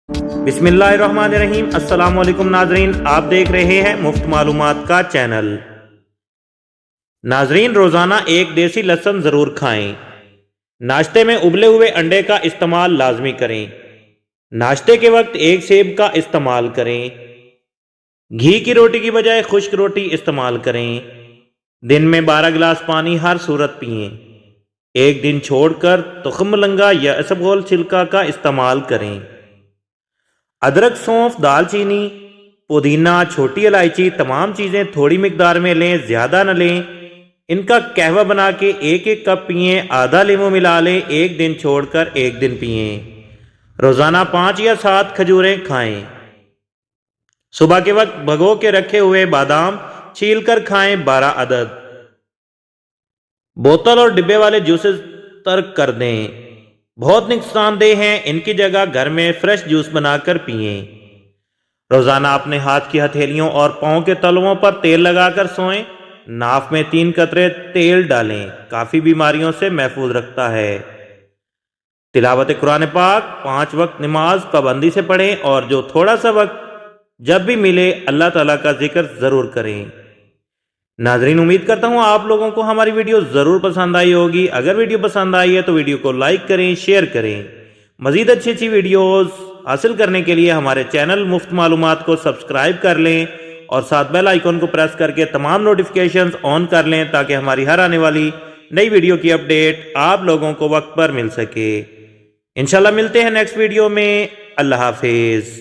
بسم اللہ الرحمن الرحیم۔ السلام علیکم ناظرین، آپ دیکھ رہے ہیں مفت معلومات کا چینل۔ ناظرین، روزانہ ایک دیسی لہسن ضرور کھائیں۔ ناشتے میں ابلے ہوئے انڈے کا استعمال لازمی کریں۔ ناشتے کے وقت ایک سیب کا استعمال کریں۔ گھی کی روٹی کی بجائے خشک روٹی استعمال کریں۔ دن میں 12 گلاس پانی ہر صورت پئیں۔ ایک دن چھوڑ کر تخم ملنگا یا اسبغول چھلکا کا استعمال کریں۔ ادرک، سونف، دال چینی، پودینہ، چھوٹی الائچی، تمام چیزیں تھوڑی مقدار میں لیں، زیادہ نہ لیں۔ ان کا قہوہ بنا کے ایک کپ پئیں، آدھا لیمو ملا لیں، ایک دن چھوڑ کر ایک دن پئیں۔ روزانہ 5 یا 7 کھجوریں کھائیں۔ صبح کے وقت بھگو کے رکھے ہوئے بادام چھیل کر کھائیں، 12 عدد۔ بوتل اور ڈبے والے جوسز ترک کر دیں، بہت نقصان دہ ہیں۔ ان کی جگہ گھر میں فریش جوس بنا کر پئیں۔ روزانہ اپنے ہاتھ کی ہتھیلیوں اور پاؤں کے تلوؤں پر تیل لگا کر سوئیں۔ ناف میں 3 قطرے تیل ڈالیں، کافی بیماریوں سے محفوظ رکھتا ہے۔ تلاوت قرآن پاک 5 وقت نماز پابندی سے پڑھیں، اور جو تھوڑا سا وقت جب بھی ملے اللہ تعالیٰ کا ذکر ضرور کریں۔ ناظرین، امید کرتا ہوں آپ لوگوں کو ہماری ویڈیو ضرور پسند آئی ہوگی۔ اگر ویڈیو پسند آئی ہے تو ویڈیو کو لائک کریں، شیئر کریں۔ مزید اچھی ویڈیوز حاصل کرنے کے لیے ہمارے چینل مفت معلومات کو سبسکرائب کر لیں، اور ساتھ بیل آئیکن کو پریس کر کے تمام نوٹیفیکیشنز آن کر لیں، تاکہ ہماری ہر آنے والی نئی ویڈیو کی اپڈیٹ آپ لوگوں کو وقت پر مل سکے۔ انشاءاللہ ملتے ہیں نیکسٹ ویڈیو میں۔ اللہ حافظ۔